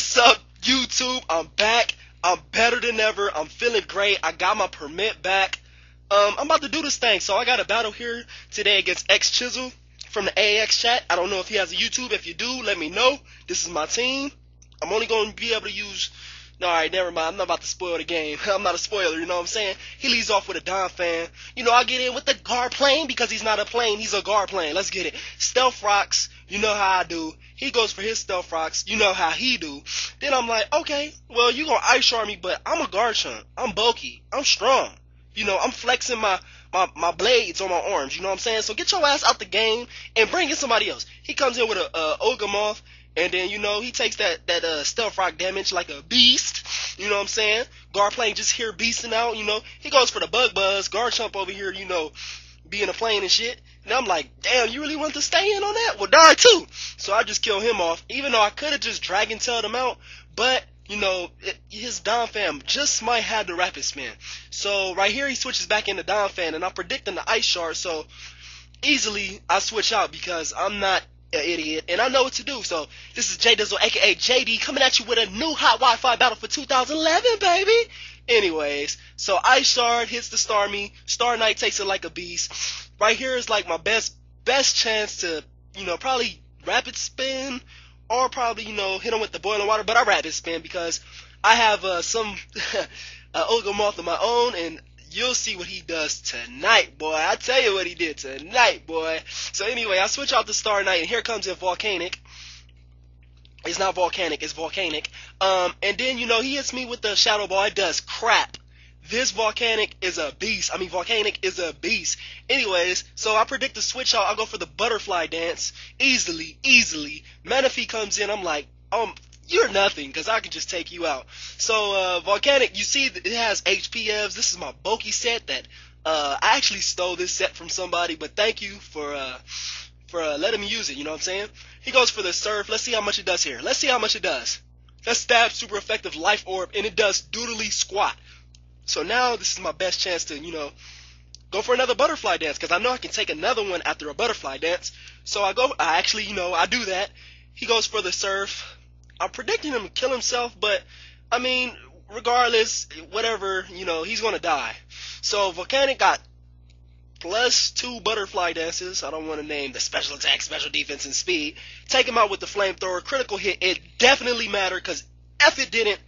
What's up, YouTube? I'm back. I'm better than ever. I'm feeling great. I got my permit back. I'm about to do this thing. So I got a battle here today against X Chisel from the AX chat. I don't know if he has a YouTube. If you do, let me know. This is my team. I'm only going to be able to use... No, alright, never mind. I'm not about to spoil the game. I'm not a spoiler, you know what I'm saying? He leads off with a Don fan. You know, I get in with the guard plane because he's not a plane. He's a guard plane. Let's get it. Stealth rocks. You know how I do. He goes for his stealth rocks. You know how he do. Then I'm like, okay, well, you gonna ice shard me, but I'm a guard chunk. I'm bulky. I'm strong. You know, I'm flexing my blades on my arms. You know what I'm saying? So get your ass out the game and bring in somebody else. He comes in with a Ogre Moth. And then, you know, he takes that stealth rock damage like a beast. You know what I'm saying? Guard plane just here beasting out, you know. He goes for the bug buzz. Guard chump over here, you know, being a plane and shit. And I'm like, damn, you really want to stay in on that? Well, die too. So I just kill him off. Even though I could have just dragon tailed him out. But, you know, his Don fam just might have the rapid spin. So right here he switches back into Don fan. And I'm predicting the ice shard. So easily I switch out because I'm not an idiot, and I know what to do. So this is J Dizzle, aka JD, coming at you with a new hot Wi-Fi battle for 2011, baby. Anyways, so Ice Shard hits the Starmie. Star Knight takes it like a beast. Right here is like my best chance to, you know, probably rapid spin or probably, you know, hit him with the boiling water. But I rapid spin because I have some Ogre Moth of my own, and you'll see what he does tonight, boy. I tell you what he did tonight, boy. So anyway, I switch out to Star Knight, and here comes in Volcanic. It's not Volcanic, it's Volcanic. And then, you know, he hits me with the Shadow Ball. It does crap. This Volcanic is a beast. I mean, Volcanic is a beast. Anyways, so I predict the switch out. I'll go for the Butterfly Dance. Easily. Manaphy comes in. I'm like, you're nothing, because I can just take you out. So, Volcanic, you see, it has HP EVs. This is my bulky set that, I actually stole this set from somebody, but thank you for letting me use it, you know what I'm saying? He goes for the Surf. Let's see how much it does here. Let's see how much it does. That's Stab, super effective Life Orb, and it does doodly squat. So now, this is my best chance to, you know, go for another Butterfly Dance, because I know I can take another one after a Butterfly Dance. So I actually, you know, I do that. He goes for the Surf. I'm predicting him to kill himself, but, I mean, regardless, whatever, you know, he's going to die. So, Volcanic got +2 Butterfly Dances. I don't want to name the special attack, special defense, and speed. Take him out with the Flamethrower. Critical hit. It definitely mattered, because if it didn't,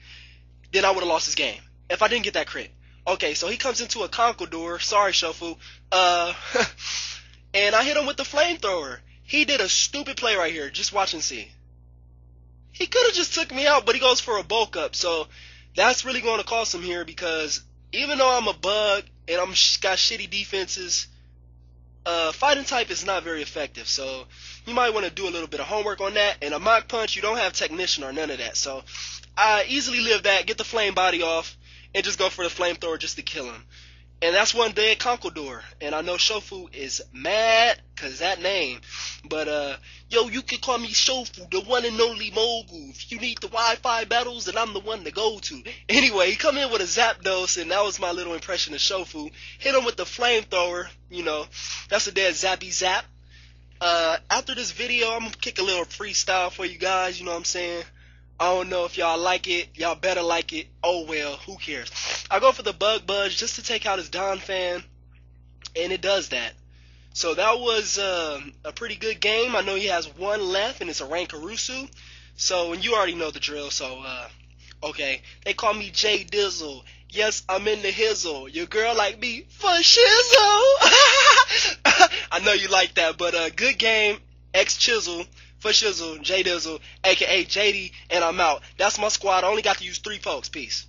then I would have lost this game. If I didn't get that crit. Okay, so he comes into a Conkeldurr. Sorry, Shofu. And I hit him with the Flamethrower. He did a stupid play right here. Just watch and see. He could have just took me out, but he goes for a bulk up. So that's really going to cost him here because even though I'm a bug and I'm got shitty defenses, fighting type is not very effective. So you might want to do a little bit of homework on that. And a Mach Punch, you don't have Technician or none of that. So I easily live that, get the Flame Body off, and just go for the Flamethrower just to kill him. And that's one dead Conkeldurr. And I know Shofu is mad because that name. But, yo, you can call me Shofu, the one and only mogul. If you need the Wi-Fi battles, then I'm the one to go to. Anyway, he come in with a Zapdos, and that was my little impression of Shofu. Hit him with the Flamethrower. You know, that's a dead Zappy Zap. After this video, I'm going to kick a little freestyle for you guys. You know what I'm saying? I don't know if y'all like it. Y'all better like it. Oh, well, who cares? I go for the Bug Buzz just to take out his Don fan, and it does that. So that was a pretty good game. I know he has one left, and it's a Rankarusu. So, and you already know the drill. So, okay. They call me J Dizzle. Yes, I'm in the hizzle. Your girl like me for shizzle. I know you like that, but good game. X Chisel. For Shizzle, J Dizzle, aka JD, and I'm out. That's my squad. I only got to use 3 folks. Peace.